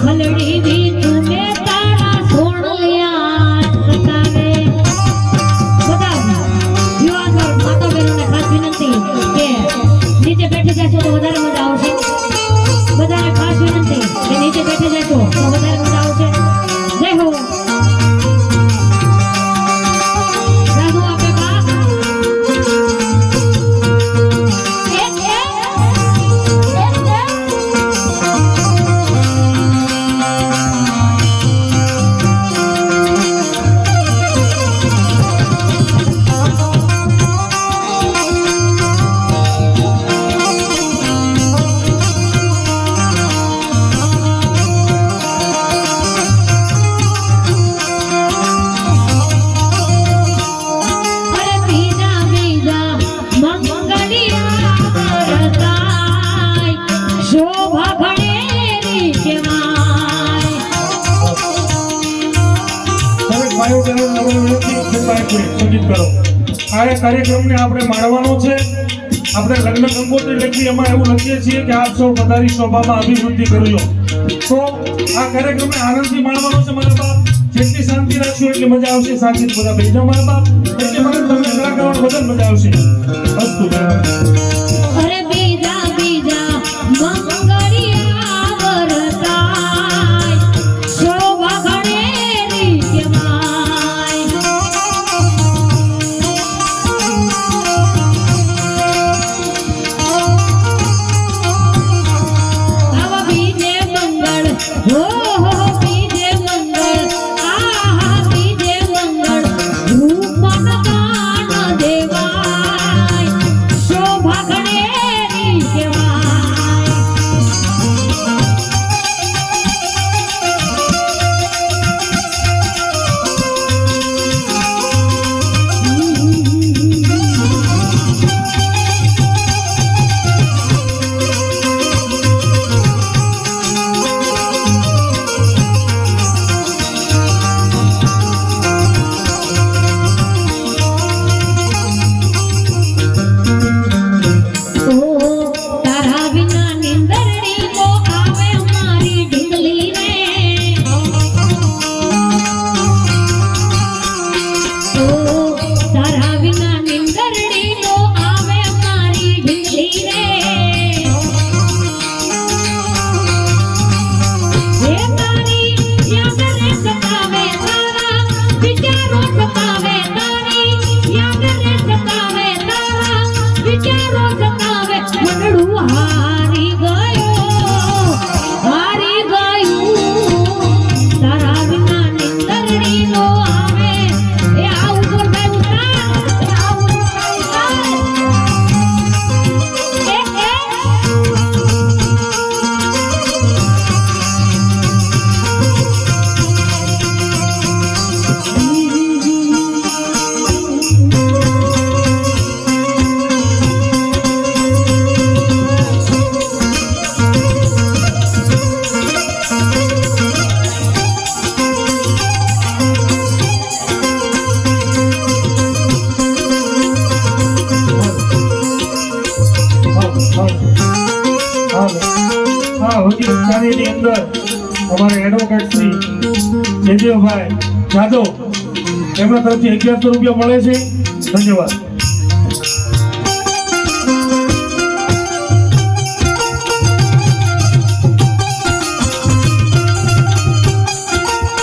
ખલડી બી તુને તારા સોણલિયા સતાવે બધા યુવાન માતા બહેનોને ખાસ વિનંતી કે નીચે બેઠી જશો તો વધારે મજા આવશે બધાને ખાસ વિનંતી કે નીચે બેઠી જશો તો વધારે મજા આવશે જય હો રાધો આપે બા આ કાર્યક્રમને આપણે માણવાનો છે આપણે લગ્ન કંકોત્રી લખી એમાં એવું લખીએ છીએ કે આપ સૌ પધારી શોભામાં અભિવૃદ્ધિ કરજો તો આ કાર્યક્રમને આનંદથી માણવાનો છે મારા બાપ જેટલી શાંતિ રાખશો એટલી મજા આવશે શાંતિ બધા બેસજો મારા બાપ એટલે મને તમને કલાકારો બધા મજા આવશે અસ્તુ અરે બીજા બીજા મંગળિયા વરસાય શોભા ઘણેરી કેવાય આવા બીજે મંગળ હો બીજે મંગળ આહા બીજે મંગળ રૂપન દાન દેવાય શોભા ઘણેરી કેવાય તારા વિના નિંદરડી તો આવે મારી ઢીંગલી રે તારા વિના નિંદરડી તો આવે મારી ઢીંગલી રે હે તારી યાદ રે સતાવે તારા વિચારો સતાવે તારી યાદ રે સતાવે તારા વિચારો સતાવે મનડું હારી ગયું તારા વિના નિંદરડી નો આવે એ આવું તો થાય ઉતાર આવું તો થાય ની અંદર અમારે એડવોકેટ શ્રી જયદેવભાઈ જાદવ એમના તરફથી 1100 રૂપિયા મળે છે ધન્યવાદ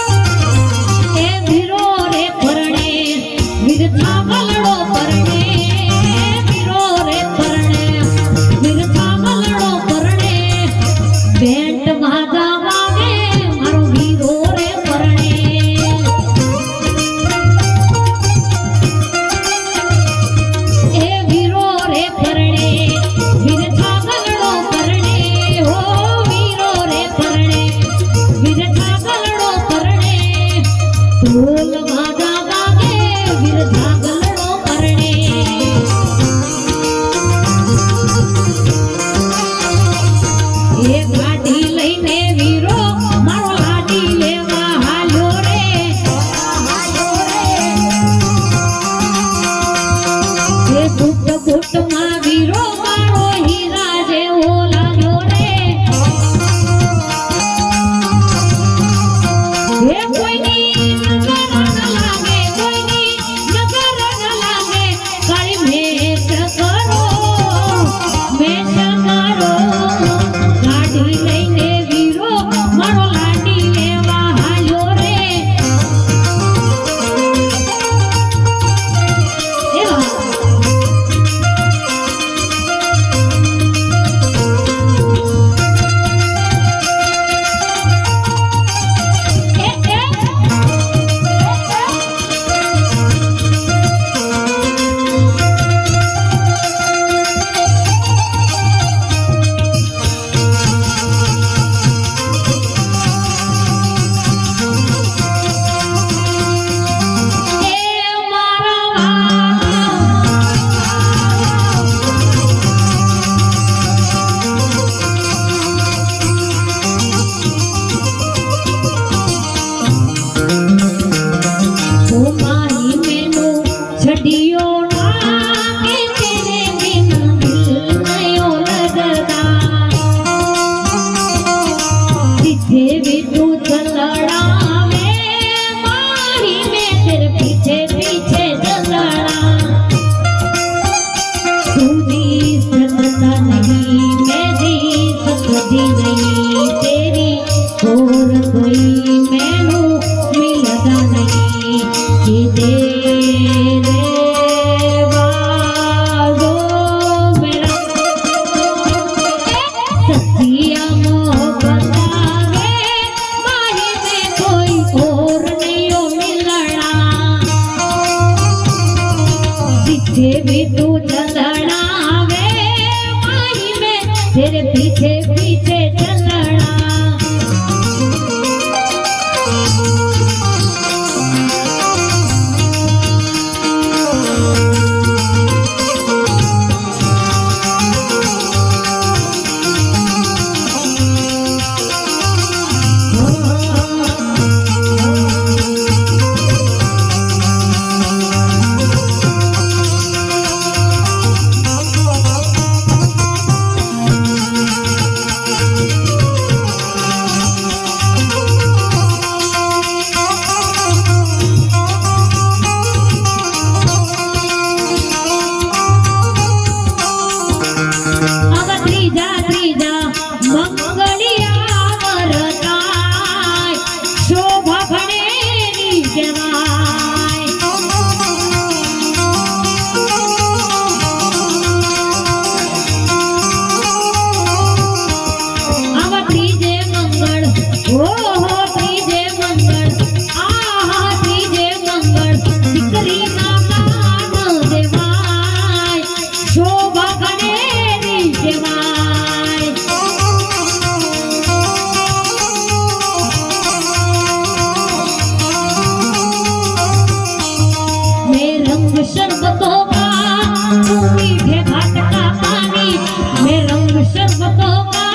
એ ભીરો રે પરણે વિરથા મલડો પરણે ભીરો રે પરણે વિરથા મલડો પરણે બેન્ટ માજા વાગે મારો ભીરો રે પરણે એ ભીરો રે પરણે વિરથા મલડો પરણે હો ભીરો રે પરણે વિરથા મલડો પરણે ઢોલ માજા વાગે વિરથા ગલડો પરણે એ ગાડી લઈને વીરો મારો લાડી લેવા હાલ્યો રે એ ગુટ ગુટમાં વીરો મારો હીરા જેવો લાગ્યો રે पीछे भी तू चलड़ा में माही में तेरे पीछे पीछे चलड़ा तू जी सकता नहीं मैं जी सकती नहीं तेरी और कोई मैनू मिलता नहीं कि तेरे बाजो मेरा सच्चिया मोहब्बत आवे माही में कोई और नहीं हो मिलना पीछे भी तू चलना वे माही में तेरे पीछे पीछे चलना शरबतों का तू मीठे घाट का पानी मैं रंग शरबतों का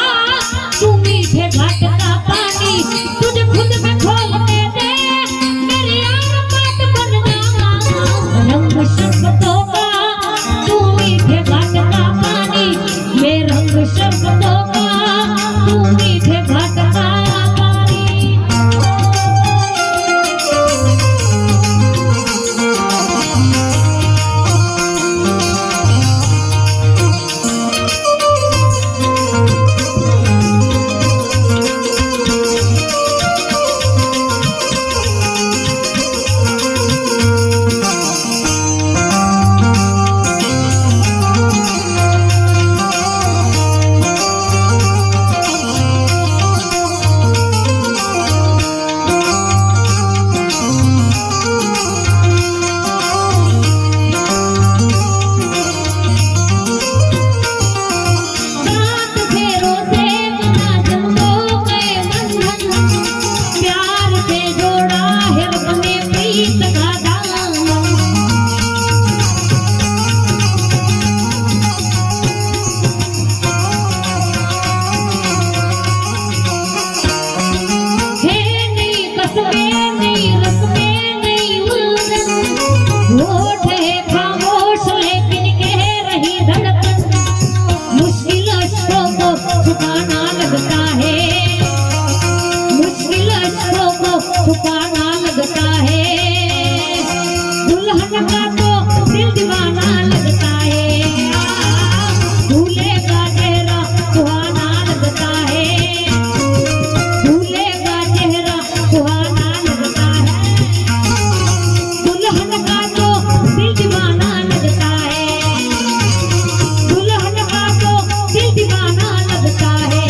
तू मीठे घाट का पानी तुझे खुद में खोल के दे मेरी आंख पाट बन जावा रंग शरबतों का तू मीठे घाट का पानी मैं रंग शरबतों का तू मीठे घाट का पानी छुपाना लगता है दुल्हन का तो दिल दीवाना लगता है दूल्हे का चेहरा सुहाना लगता है दूल्हे का चेहरा सुहाना लगता है दुल्हन का तो दिल दीवाना लगता है दुल्हन का तो दिल दीवाना लगता है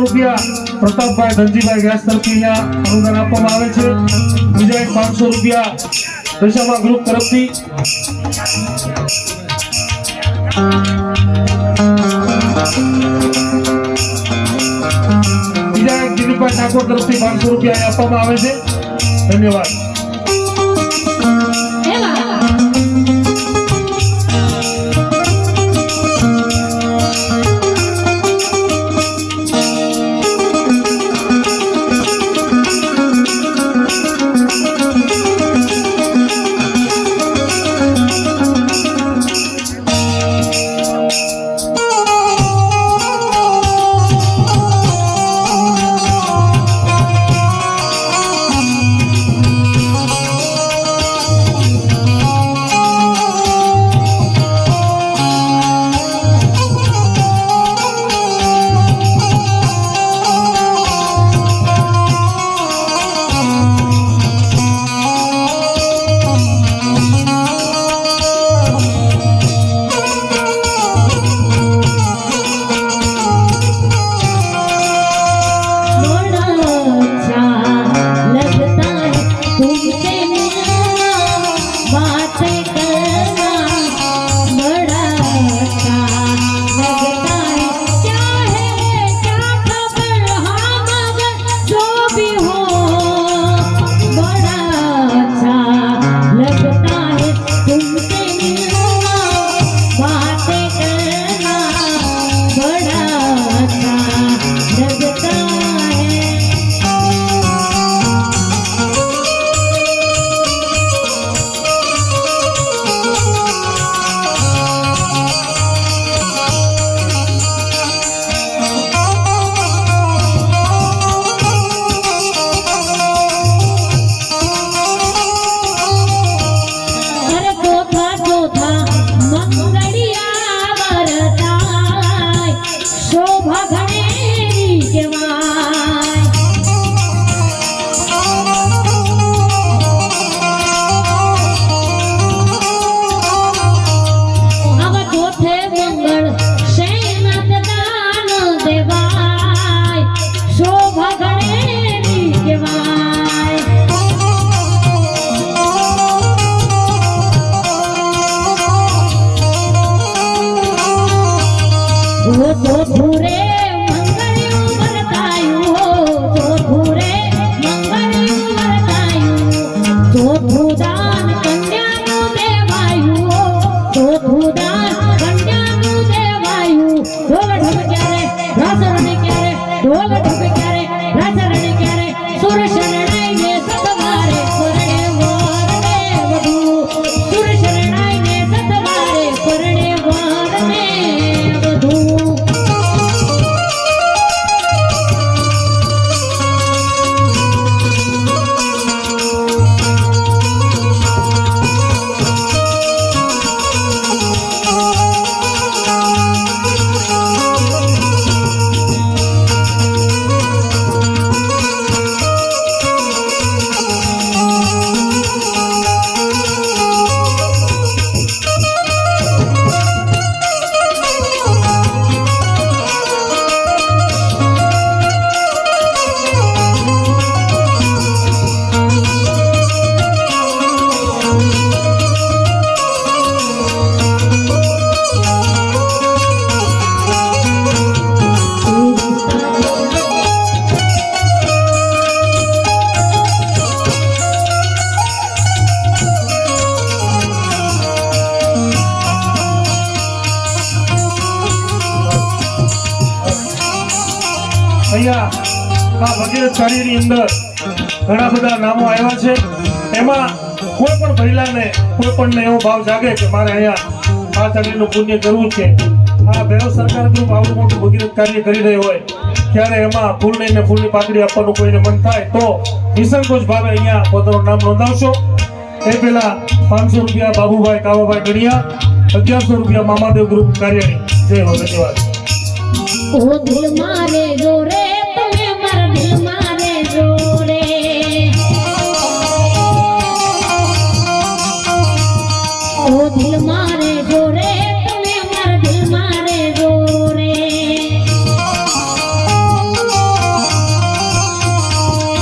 રૂપિયા પ્રતાપભાઈ ધનજીભાઈ ગેસ તરફથી અહીંયા અનુદાન આપવામાં આવે છે. બીજા એક 500 રૂપિયા દશામા ગ્રુપ તરફથી. બીજા એક દિલીપભાઈ ઠાકોર તરફથી 500 રૂપિયા આપવામાં આવે છે. ધન્યવાદ. ભગીરથ કાર્યની અંદર ઘણા બધા નામો આવ્યા છે. એમાં કોઈ પણ મહિલાને કોઈ પણને એવો ભાવ જાગે કે મારે અહીંયા માતાજીનું પુણ્ય કરવું છે, આ ભૈરવ સરકાર ગ્રુપ આવડું મોટું ભગીરથ કાર્ય કરી રહી હોય ત્યારે એમાં ફૂલની ને ફૂલની પાકડી આપવાનું કોઈને મન થાય તો નિસંકોચ ભાવે અહીંયા પોતાનું નામ નોંધાવશો. એ પહેલા 500 રૂપિયા બાબુભાઈ કાવાભાઈ ગણિયા, 1100 રૂપિયા મામાદેવ ગ્રુપ કાર્યની. જય હો, ધન્યવાદ. ઓ દિલ મારે જો રે તમે મારા દિલ મારે જો રે, ઓ દિલ મારે જો રે તમે મારા દિલ મારે જો રે,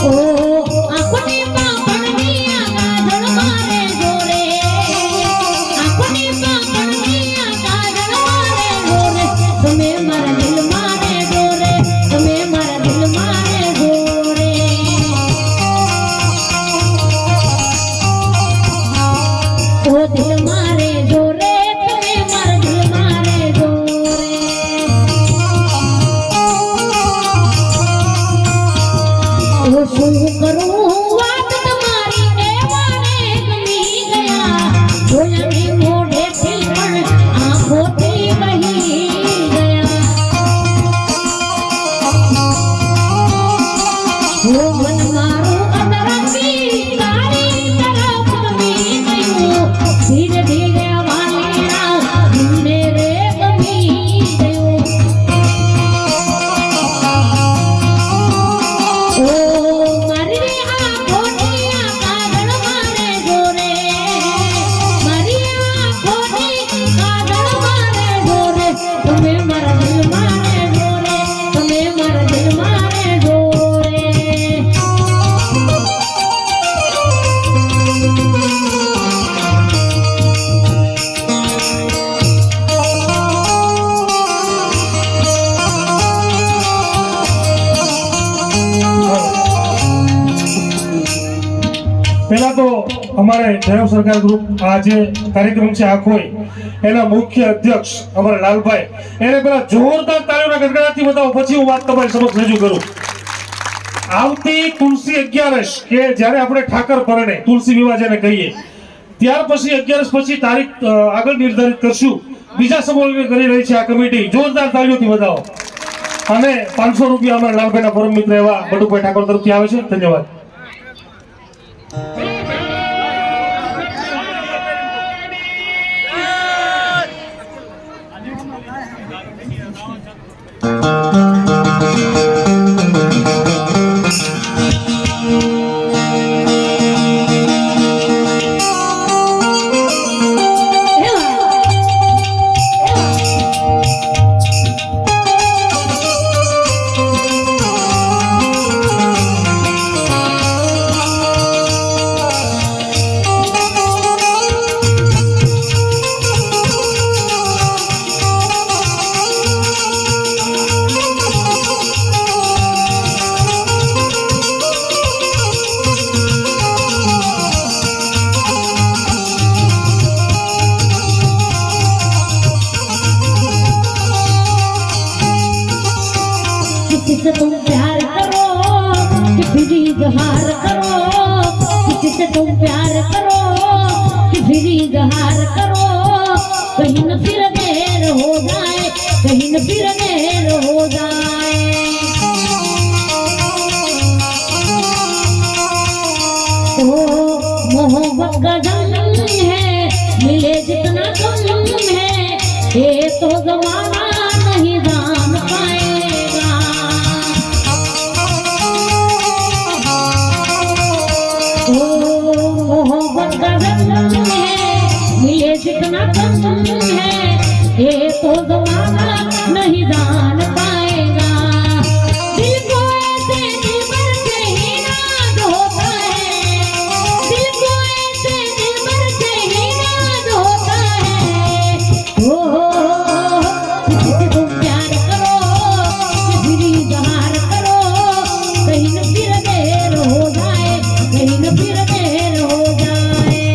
ઓ આંખોની પાપણની કાજળ મારે જો રે, આંખોની પાપણની કાજળ મારે જો રે, તમે મારા દિલ મારે જો રે, તમે મારા દિલ મારે જો રે, ઓ દિલ મારે જો રે તમે મારા દિલ મારે જો રે, ઓ શું કરું વાત તમારી એવાને ગમી ગયા, જોયાની મોઢેથી પણ આંખોથી કહી ગયા, ઓ મન મારું અતરંગી તારી તરફ ગમી ગયું, ધીરે ધીરે વાલીના દિલને રે ગમી ગયું, ઓ મારી આંખોની કાજળ મારે જો રે, મારી આંખોની કાજળ મારે જો રે, તમે મારા દિલ મારે જો રે, તમે મારા દિલ મારે જો રે. પહેલા તો અમારે ભૈરવ સરકાર ગ્રુપ આ જે કાર્યક્રમ છે આખો એના મુખ્ય અધ્યક્ષ અમારા લાલભાઈ, એને પેલા જોરદાર તાળીઓના ગડગડાટથી બતાવો, પછી હું વાત તમારી સમક્ષ રજૂ કરું. આવતી તુલસી 11 કે જ્યારે આપણે ઠાકર પરણે તુલસી વિવાહ જેને કહીએ, ત્યાર પછી 11 પછી તારીખ આગળ નિર્ધારિત કરશું. બીજા સમૂહ કરી રહી છે આ કમિટી, જોરદાર તાળીઓથી બતાવો. અને 500 રૂપિયા અમારા લાલભાઈના પરમ મિત્ર એવા બટુભાઈ ઠાકોર તરફથી આવે છે. ધન્યવાદ. किसी से तुम प्यार करो कि फिर इजहार करो, किसी से तुम प्यार करो कि फिर इजहार करो, कहीं न फिर देर हो जाए, कहीं न फिर देर हो जाए, तो मोहब्बत का जन्म है, मिले जितना कम है, ये तो जमाना नहीं जान पाएगा, तो मोहब्बत का जन्म है, मिले जितना कम है, ये तो जमाना नहीं जान पाएगा, दिल को ऐसे दिलबर से ही नाज होता है, दिल को ऐसे दिलबर से ही नाज होता है, किसी से तुम प्यार करो कि फिर इजहार करो, कहीं न फिर देर हो जाए, कहीं न फिर देर हो जाए.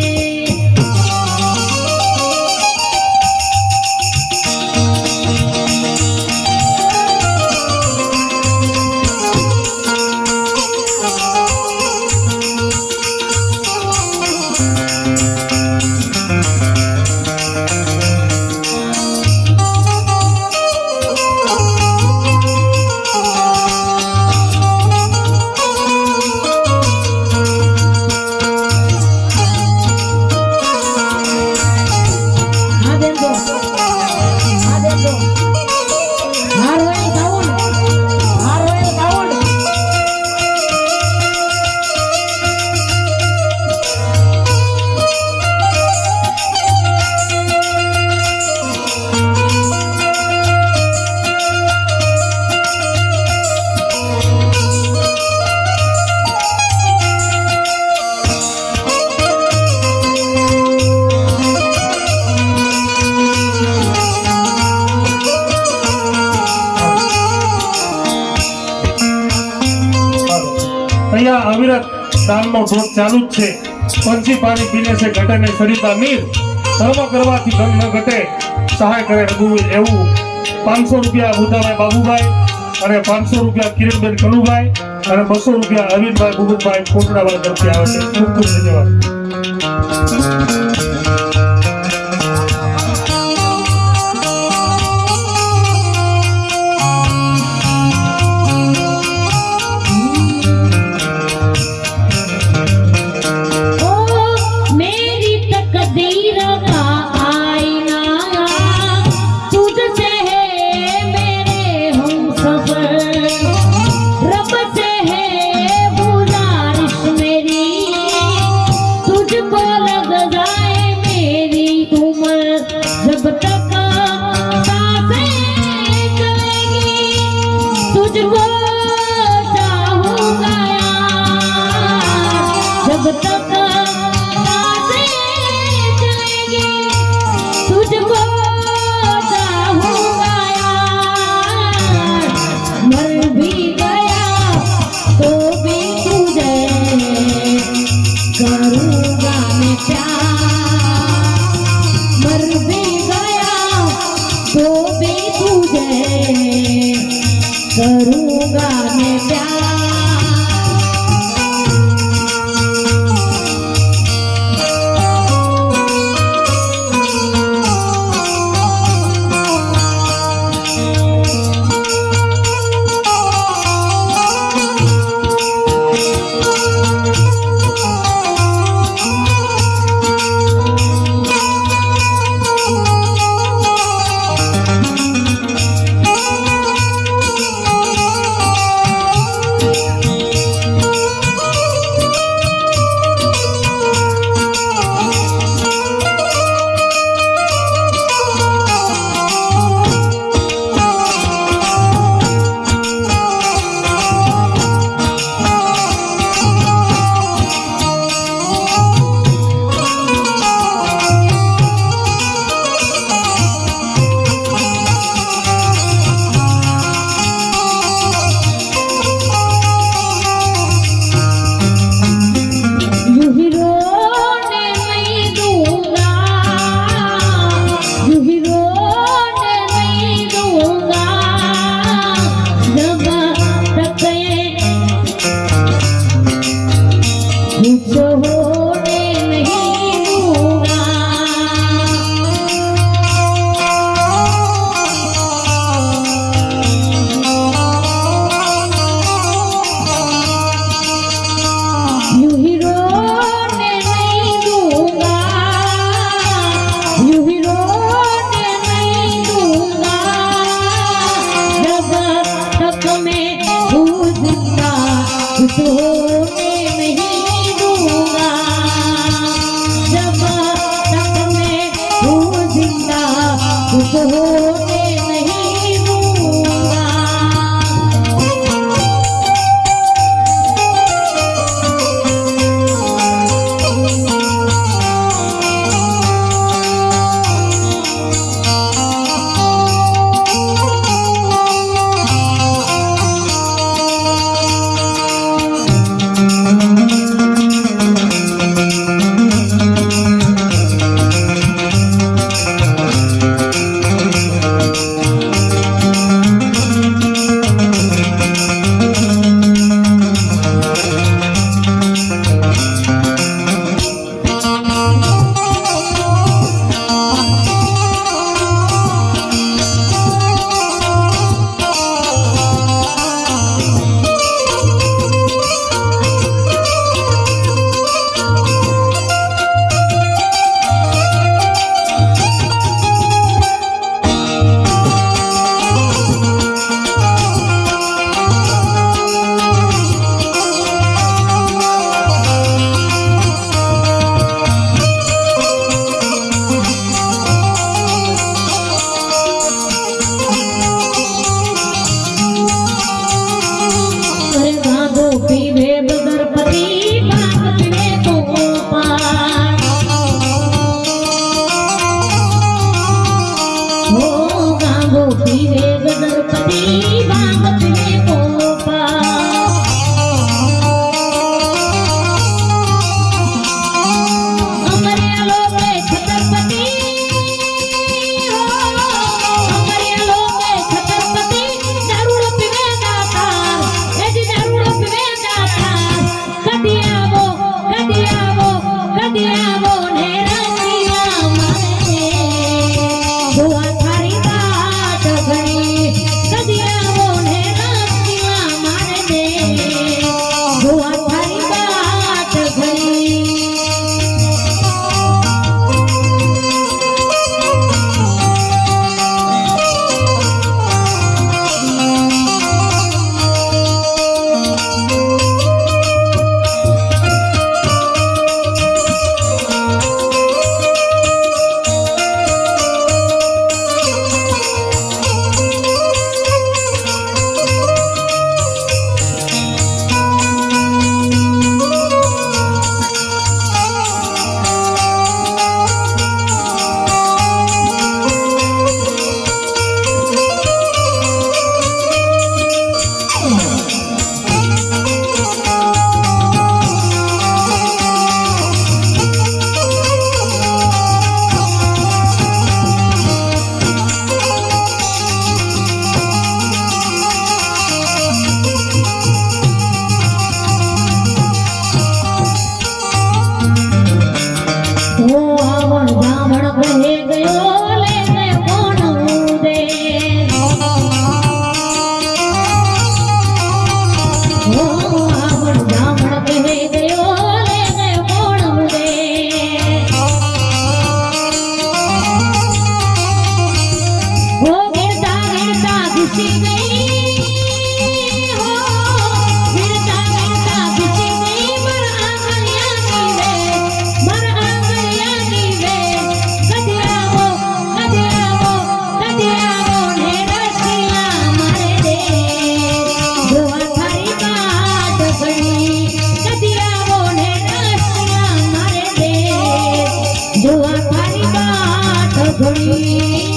દાનનો ધોધ ચાલુ જ છે. પંછી પાણી પીને છે ઘટે ને સરિતા નીર, ધર્મ કરવાથી ધન ન ઘટે, સહાય કરે રઘુવીર. એવું 500 રૂપિયા બુધાભાઈ બાબુભાઈ અને 500 રૂપિયા કિરણબેન કનુભાઈ અને 200 રૂપિયા અરવિંદભાઈ ભૂપતભાઈ કોટડાવાળા તરફથી આવે છે. ખૂબ ખૂબ ધન્યવાદ. ओ मेरी तकदीर का आईना तुझसे है मेरे हमसफर, रब से है गुजारिश मेरी, तुझको लग जाए मेरी उम्र, जब तक सांसें चलेगी तुझको चाहूंगा यार, जब तक सांसें चलेगी तुझको चाहूंगा यार, मर भी गया तो भी तुझे करूंगा मैं प्यार, मर भी गया तो भी तुझे करूंगा मैं प्यार. ઘડી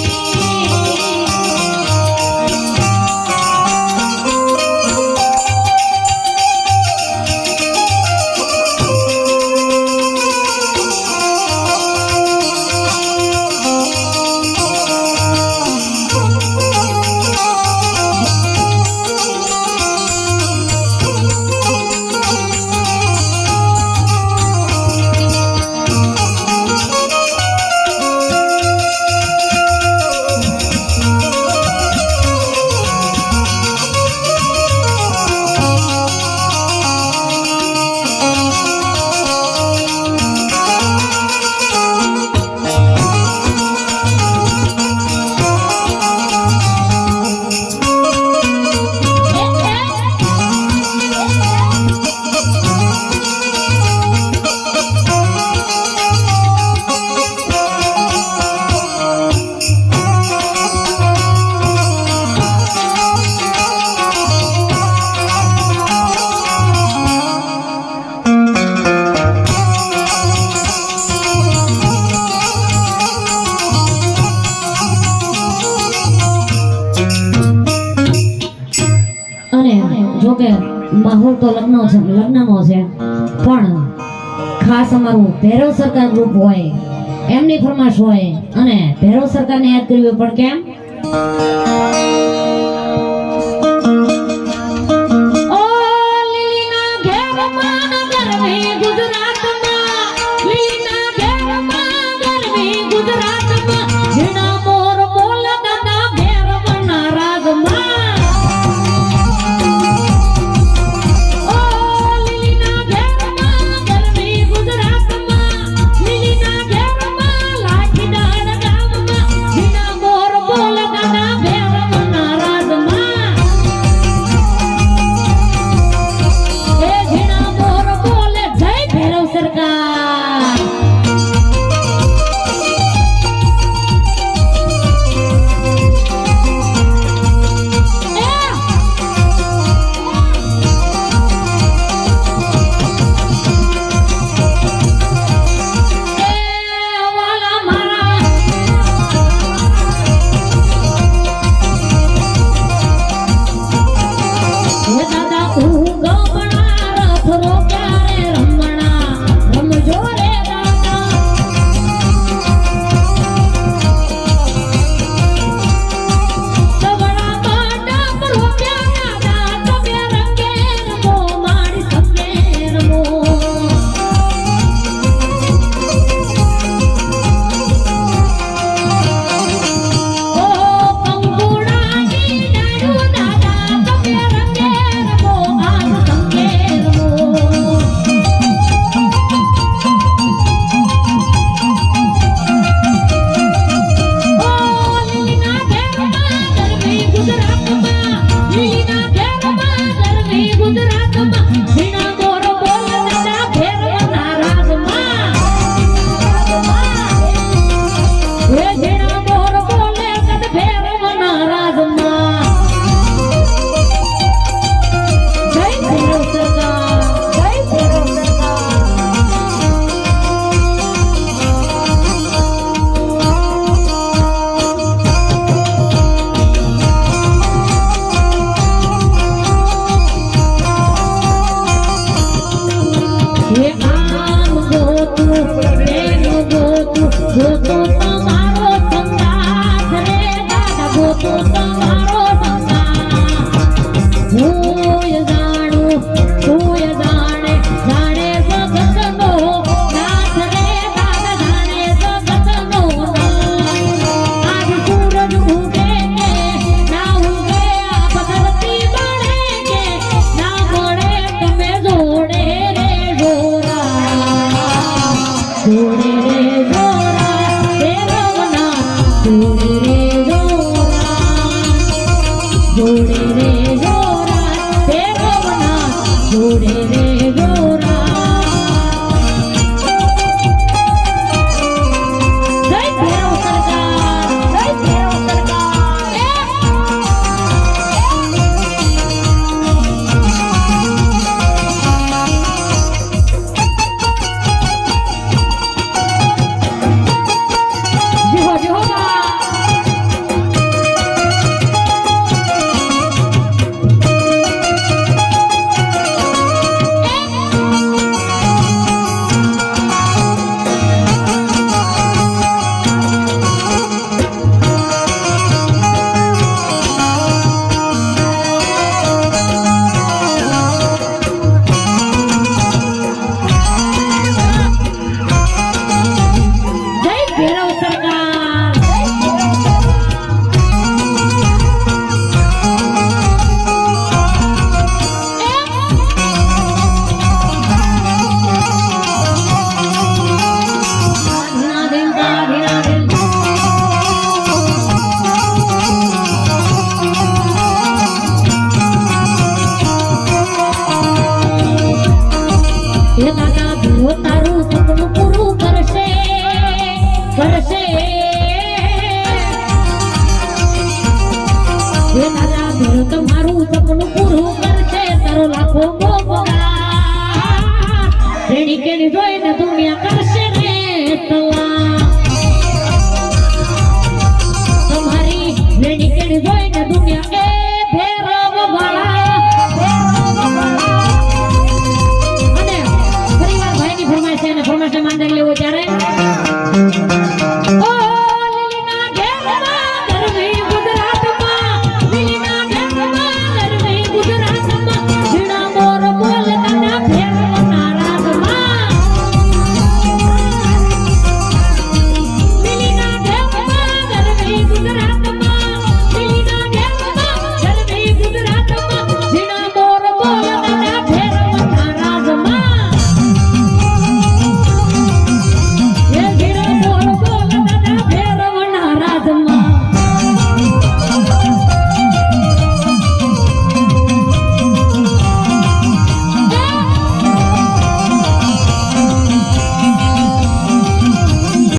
જોકે માહોલ તો લગ્નનો છે પણ ખાસ અમારું ભૈરવ સરકાર ગ્રુપ હોય એમની ફરમાશ હોય અને ભૈરવ સરકારને યાદ કરવી પણ કેમ ઓ લીલીના ઘેરમાં ગરવી ગુજરાતમાં લીલીના ઘેરમાં ગરવી ગુજરાતમાં ઝીણા મોર મોલના ભૈરવના રાજમાં દુનિયા કરશે રે સલાહ તમારી લેણી કેણી જોઈને દુનિયા એ ભેરવ વાળા અને પરિવાર ભાઈની ફરમાઈશ છે અને ફરમાઈશ માંડી લેવો ત્યારે